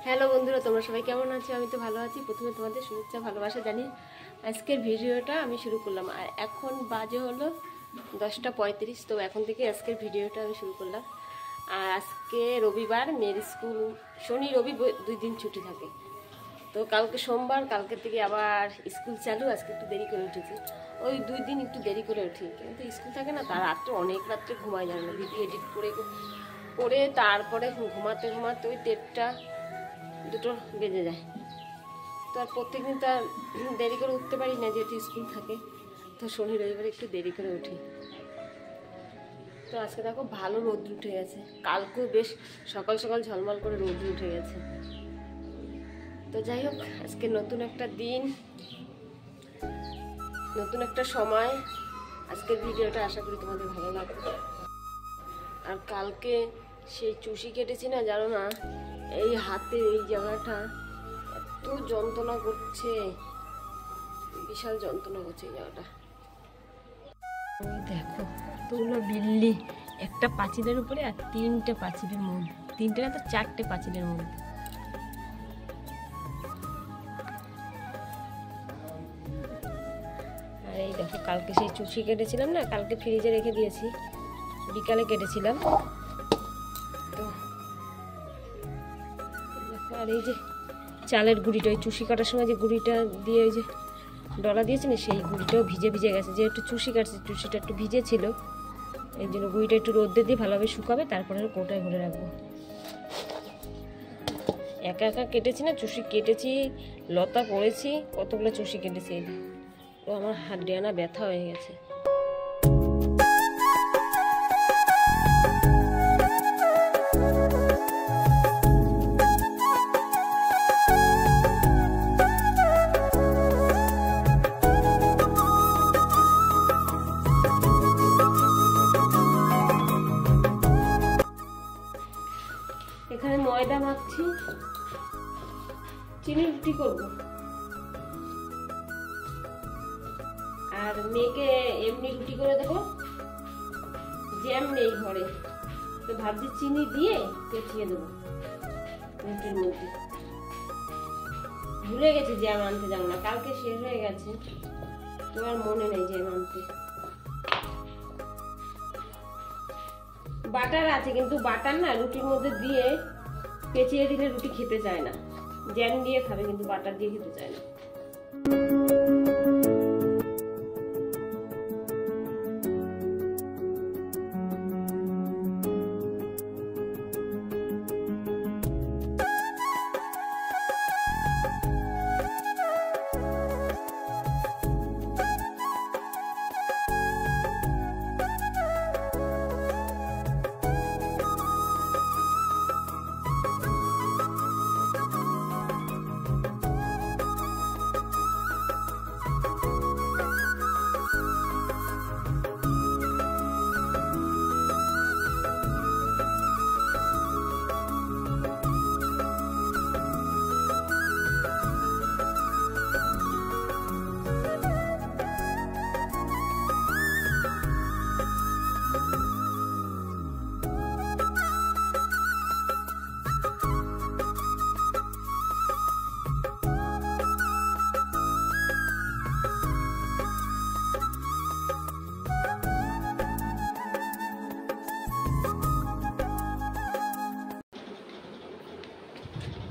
Hello বন্ধুরা, তোমরা সবাই কেমন আছো? আমি তো ভালো আছি। প্রথমে তোমাদের শুভেচ্ছা ভালোবাসা জানি। আজকের ভিডিওটা আমি শুরু করলাম আর এখন বাজে হলো 10:35। তো এখন থেকে আজকের ভিডিওটা আমি শুরু করলাম। আর আজকে রবিবার, মেয়ের স্কুল শনি রবি 2 দিন ছুটি থাকে। তো কালকে সোমবার, কালকে থেকে আবার স্কুল চালু। আজকে একটু দেরি করে উঠেছি, ওই 2 দিন একটু দেরি করে উঠি, কিন্তু স্কুল থাকে না, তার রাত্রে অনেক রাত্রে ঘুমাই যায় না। ভিডিও এডিট করে তারপরে ঘুমাতে ঘুমাতে ওই 1:30-2 বেজে যায়। তো আর প্রত্যেকদিন তো আর দেরি করে উঠতে পারি না, যেহেতু স্কুল থাকে। তো শনি রবিবার একটু দেরি করে উঠি। তো আজকে দেখো ভালো রোদ উঠে গেছে, কালকেও বেশ সকাল সকাল ঝলমল করে রোদ উঠে গেছে। তো যাই হোক, আজকে নতুন একটা দিন, নতুন একটা সময়। আজকের ভিডিওটা আশা করি তোমাদের ভালো লাগবে। আর কালকে সেই চুষি কেটেছি না, জানো না, এই হাতে এই জায়গাটা এত যন্ত্রণা করছে, বিশাল যন্ত্রণা করছে এই জায়গাটা। দেখো তোগুলো বিল্লি, একটা পাঁচিলের উপরে আর 3টে পাঁচিলের মধ্যে, 3টে না তো 4টে পাঁচিলের মধ্যে। আর এই দেখো কালকে সেই চুষি কেটেছিলাম না, কালকে ফ্রিজে রেখে দিয়েছি, বিকালে কেটেছিলাম। তো আর এই যে চালের গুঁড়িটা, ওই চুষি কাটার সময় যে গুঁড়িটা দিয়ে ওই যে ডলা দিয়েছে না, সেই গুঁড়িটাও ভিজে ভিজে গেছে। যে একটু চুষি কাটছে, চুষিটা একটু ভিজে ছিল, এই জন্য গুঁড়িটা একটু রোদ্রে দিয়ে ভালোভাবে শুকাবে, তারপরে কোটায় ভরে রাখবো। একা একা কেটেছি না, চুষি কেটেছি, লতা করেছি, কতগুলো চুষি কেটেছি। তো আমার হাত ডানা ব্যথা হয়ে গেছে। এখানে ময়দা মাখছি, চিনি রুটি করব। আর মেয়েকে এমনি রুটি করে দেবো, জ্যাম নেই ঘরে, তো ভাবছি চিনি দিয়ে পেঁচিয়ে দেবো রুটির মধ্যে। ভুলে গেছি জ্যাম আনতে যাবো না, কালকে শেষ হয়ে গেছে, তো আর মনে নেই জ্যাম আনতে। বাটার আছে, কিন্তু বাটার না রুটির মধ্যে দিয়ে পেঁচিয়ে দিলে রুটি খেতে চায় না। জ্যাম দিয়ে খাবে, কিন্তু বাটার দিয়ে খেতে চায় না।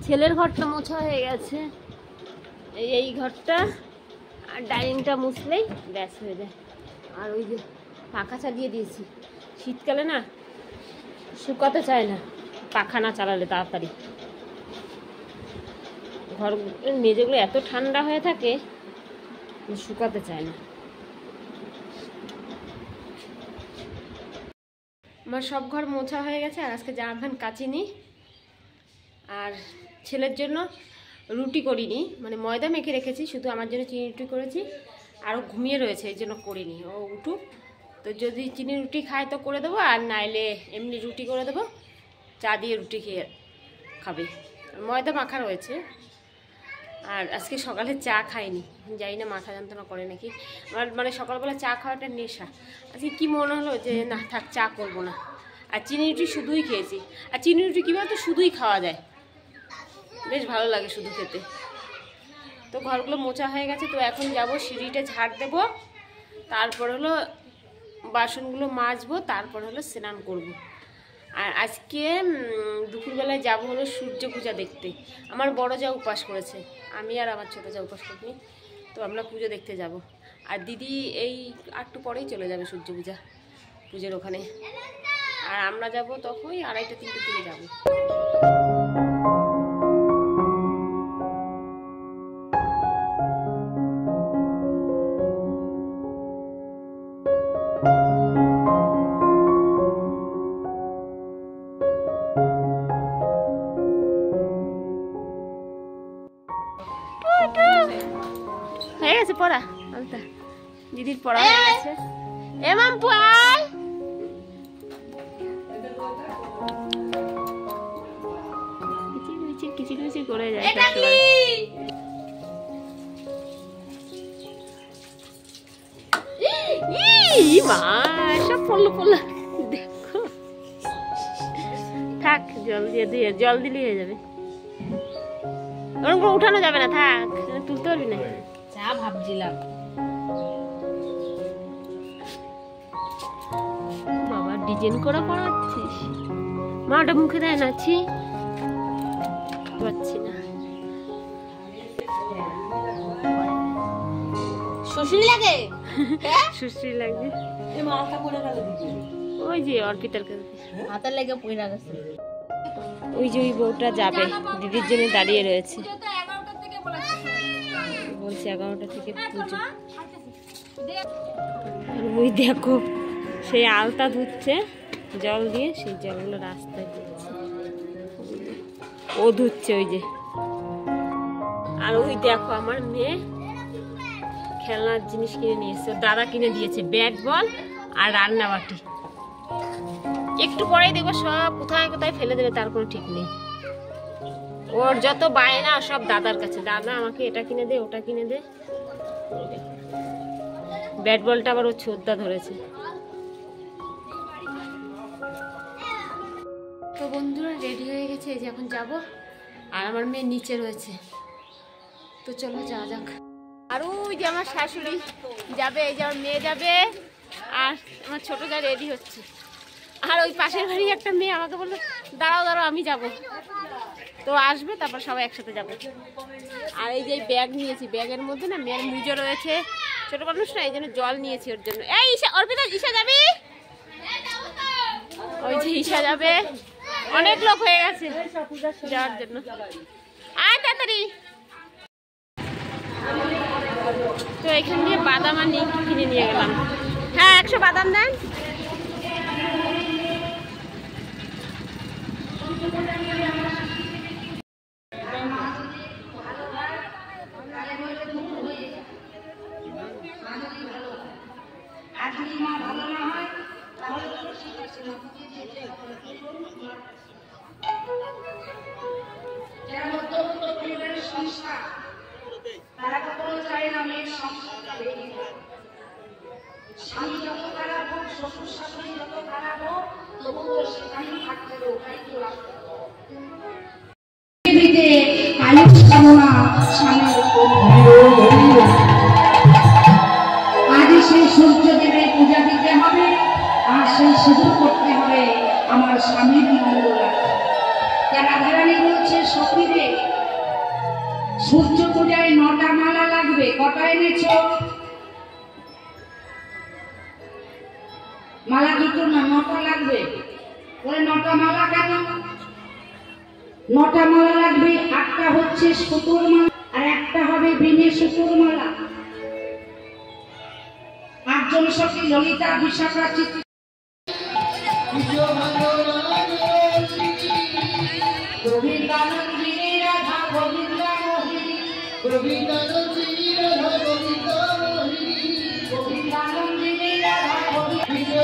ছেলের ঘরটা মোছা হয়ে গেছে, এই ঘরটা আর ডাইনিংটা মুছলেই ব্যাস হয়ে যায়। আর ওই যে পাখা চালিয়ে দিয়েছি, শীতকালে না শুকাতে চায় না পাখা না চালালে তাড়াতাড়ি। ঘর মেঝেগুলো এত ঠান্ডা হয়ে থাকে, শুকাতে চায় না। আমার সব ঘর মোছা হয়ে গেছে, আর আজকে জামা প্যান্ট কাচিনি। আর ছেলের জন্য রুটি করিনি, মানে ময়দা মেখে রেখেছি, শুধু আমার জন্য চিনি রুটি করেছি। আরও ঘুমিয়ে রয়েছে, এই জন্য করিনি, ও উঠুক তো যদি চিনি রুটি খায় তো করে দেবো, আর নাইলে এমনি রুটি করে দেবো, চা দিয়ে রুটি খেয়ে খাবে। ময়দা মাখা রয়েছে। আর আজকে সকালে চা খাইনি, জানি না মাথা যন্ত্রণা করে নাকি। আমার মানে সকালবেলা চা খাওয়াটা নেশা। আজকে কি মনে হলো যে না থাক, চা করবো না। আর চিনি রুটি শুধুই খেয়েছি। আর চিনি রুটি কী বলতো, শুধুই খাওয়া যায়, বেশ ভালো লাগে শুধু খেতে। তো ঘরগুলো মোছা হয়ে গেছে, তো এখন যাব সিঁড়িটা ঝাড় দেব, তারপর হলো বাসনগুলো মাজবো, তারপর হলো স্নান করব। আর আজকে দুপুরবেলায় যাব হলো সূর্য পূজা দেখতে। আমার বড় যা উপাস করেছে, আমি আর আমার ছোটো যা উপাস করিনি, তো আমরা পুজো দেখতে যাব। আর দিদি এই একটু পরেই চলে যাবে সূর্য পুজোর ওখানে, আর আমরা যাব তখন 2:30-3টের দিকে যাব। হয়ে গেছে পড়া, আলতা দিদির পড়া হয়ে গেছে। এ মাম্পু আয়, কিচির করে যায়। মা সব পড়লো দেখো, থাক জল দিলেই হয়ে যাবে, ওরকম উঠানো যাবে না, থাক তুলতে পারবি না। চা ভাবছিলাম বাবা ডিজাইন করা পড়াচ্ছিস, মা ওটা মুখে দেয় নাচ্ছি পাচ্ছি না। সুশ্রী লাগে, সুশ্রী লাগে। ওই যে অর্পিতার কাছে হাতের লেগে পয়রা গেছে। ওই যে ওই বউটা যাবে, দিদির জন্য দাঁড়িয়ে রয়েছে, বলছে 11টা থেকে পুজো। ওই দেখো সেই আলতা ধুচ্ছে জল দিয়ে, সেই জলগুলো রাস্তায় দিচ্ছে, ও ধুচ্ছে ওই যে। আর ওই দেখো আমার মেয়ে খেলনার জিনিস কিনে নিয়ে এসছে, দাদা কিনে দিয়েছে, ব্যাট বল আর রান্না বাটি। একটু পরেই দেখবো সব কোথায় কোথায় ফেলে দেবে, তার কোনো ঠিক নেই। ওর যত বায়না সব দাদার কাছে, দাদা আমাকে এটা কিনে দে, ওটা কিনে দে। ব্যাট বলটা আবার ও ছোদ্দা ধরেছে। তো বন্ধুরা রেডি হয়ে গেছে, এই যে এখন যাবো, আর আমার মেয়ে নিচে রয়েছে, তো চলো যাওয়া যাক। আর ওই যে আমার শাশুড়ি যাবে, এই যে আমার মেয়ে যাবে, আর আমার ছোট যা রেডি হচ্ছে। আর ওই পাশের বাড়ি একটা মেয়ে আমাকে বললো দাঁড়াও আমি যাব, তো আসবে, তারপর সবাই একসাথে যাবো। আর এই যে ব্যাগ নিয়েছি, ব্যাগের মধ্যে না মেয়ের মুজো রয়েছে, ছোট মানুষ না, এই জন্য জল নিয়েছি ওর জন্য। এই ঈশা, অর্পিতা ঈশা যাবি? ওই যে ঈশা যাবে, অনেক লোক হয়ে গেছে যাওয়ার জন্য। আয় তাড়াতাড়ি। তো এখান দিয়ে বাদাম আর নিমকি কিনে নিয়ে গেলাম। হ্যাঁ 100 বাদাম দেন। তারা কখনো চায় না মেয়ের সংসারটা ভেঙে যায়। স্বামী যত খারাপ হোক, শ্বশুর শাশুড়ি যত খারাপ হোক, তবুও সেখানেই থাকতে হবে, ওটাই তো রাখতে হবে। আয়ুষ কামনা স্বামীর আজ সেই সূর্যদেবের পূজা দিতে হবে, আর সেই সিঁদুর করতে হবে আমার স্বামীর মঙ্গল। রাধারানী বলছে সখীরে সূর্য পূজায় 9টা মালা লাগবে, কটা এনেছ? মালা দুটো না, 9টা লাগবে। বলে 9টা মালা কেন? 9টা মালা লাগবে, 8টা হচ্ছে সুতোর মালা আর একটা হবে বিনে সুতোর মালা। 8 জন সখী ললিতা, বিশাখা, চিত্রা, গোবিন্দানন্দিনী, রাধা গোবিন্দা মোহিনী, গোবিন্দানন্দিনী রাধা গোবিন্দা মোহিনী, গোবিন্দানন্দিনী রাধা গোবিন্দা।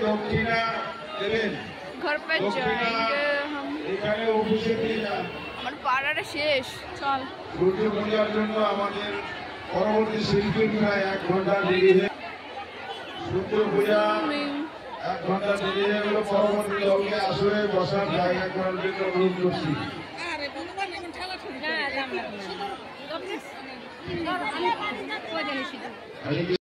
दक्षिणा देवें घर पे जाएंगे हम এখানে অফিসে দিয়ে যান আমার পাড়াটা শেষ চল দুর্গা পূজার জন্য আমাদের পরবর্তী শিল্পী প্রায় 1 ঘন্টা দেরি হয়ে দুর্গা পূজা 1 ঘন্টা দেরি হয়ে গেল পরবর্তী দলকে আসলে বসার জায়গা করার জন্য অনুরোধ করছি আরে ভগবান এখন ঠেলা ঠেলি না জানলা না